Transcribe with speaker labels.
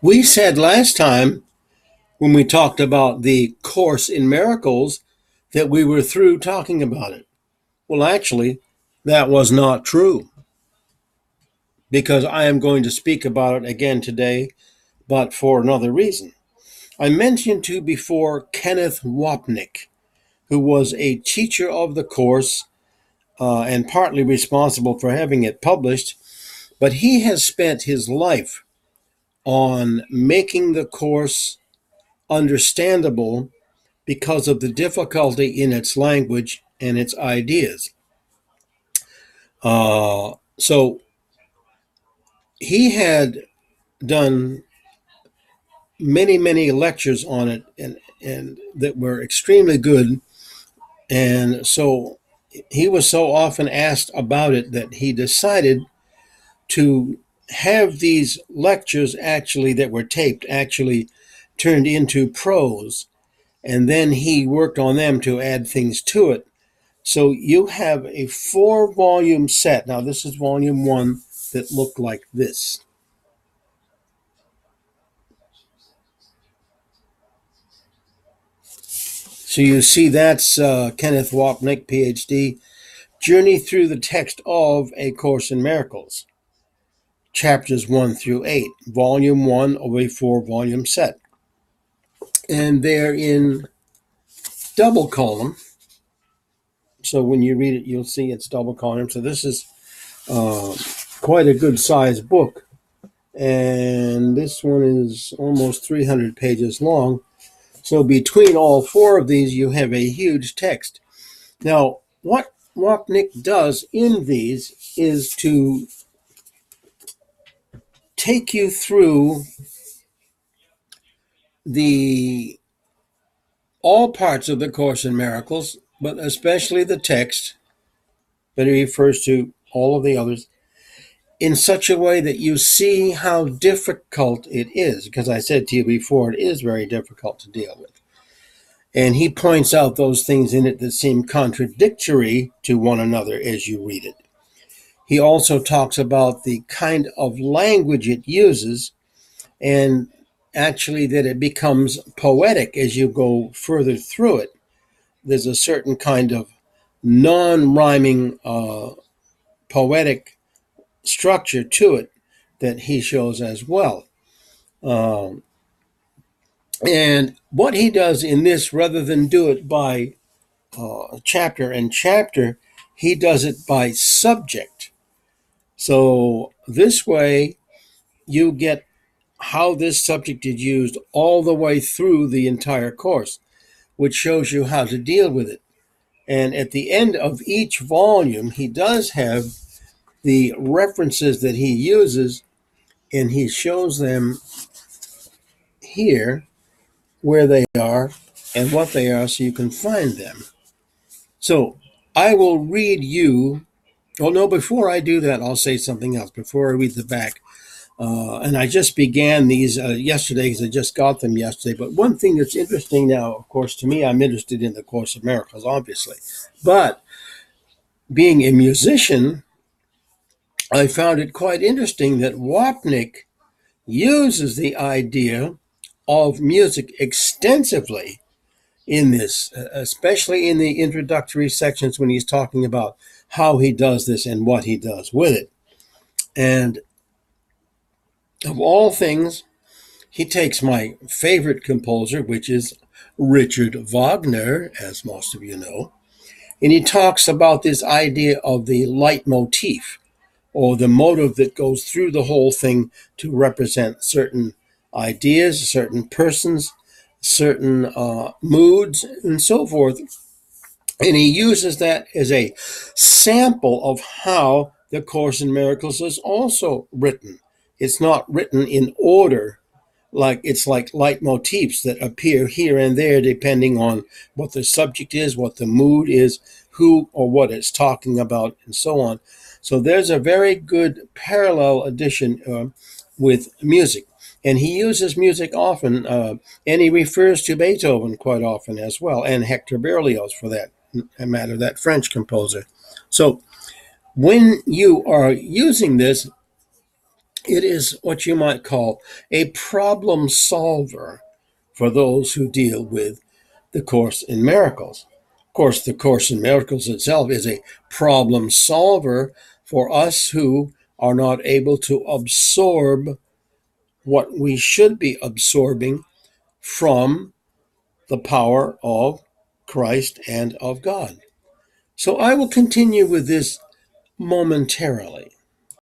Speaker 1: We said last time when we talked about the Course in Miracles that we were through talking about it. Well, actually, that was not true because I am going to speak about it again today, but for another reason. I mentioned to you before Kenneth Wapnick, who was a teacher of the Course and partly responsible for having it published, but he has spent his life on making the Course understandable because of the difficulty in its language and its ideas. So he had done many lectures on it and that were extremely good. And so he was so often asked about it that he decided to have these lectures actually that were taped actually turned into prose. And then he worked on them to add things to it. So you have a 4-volume set. Now, this is volume 1 that looked like this. So you see that's Kenneth Wapnick, PhD, Journey Through the Text of A Course in Miracles, chapters 1 through 8, volume 1 of a 4-volume set. And they're in double column. So when you read it, you'll see it's double column. So this is quite a good sized book. And this one is almost 300 pages long. So between all 4 of these, you have a huge text. Now, what Wapnick does in these is to take you through all parts of the Course in Miracles, but especially the text, but he refers to all of the others, in such a way that you see how difficult it is, because I said to you before, it is very difficult to deal with. And he points out those things in it that seem contradictory to one another as you read it. He also talks about the kind of language it uses and actually that it becomes poetic as you go further through it. There's a certain kind of non-rhyming poetic structure to it that he shows as well. And what he does in this, rather than do it by chapter and chapter, he does it by subject. So this way you get how this subject is used all the way through the entire course, which shows you how to deal with it. And at the end of each volume, he does have the references that he uses, and he shows them here where they are and what they are so you can find them. So I will read you. Oh, no, before I do that, I'll say something else before I read the back. And I just began these yesterday because I just got them yesterday. But one thing that's interesting now, of course, to me, I'm interested in the Course of Miracles, obviously. But being a musician, I found it quite interesting that Wapnick uses the idea of music extensively in this, especially in the introductory sections when he's talking about how he does this and what he does with it. And of all things, he takes my favorite composer, which is Richard Wagner, as most of you know, and he talks about this idea of the leitmotif, or the motive that goes through the whole thing to represent certain ideas, certain persons, certain moods, and so forth. And he uses that as a sample of how the Course in Miracles is also written. It's not written in order, like it's like leitmotifs that appear here and there depending on what the subject is, what the mood is, who or what it's talking about, and so on. So there's a very good parallel addition with music. And he uses music often, and he refers to Beethoven quite often as well, and Hector Berlioz for that matter, that French composer. So when you are using this, It is what you might call a problem solver for those who deal with the Course in Miracles. Of course, the Course in Miracles itself is a problem solver for us who are not able to absorb what we should be absorbing from the power of Christ and of God. So I will continue with this momentarily.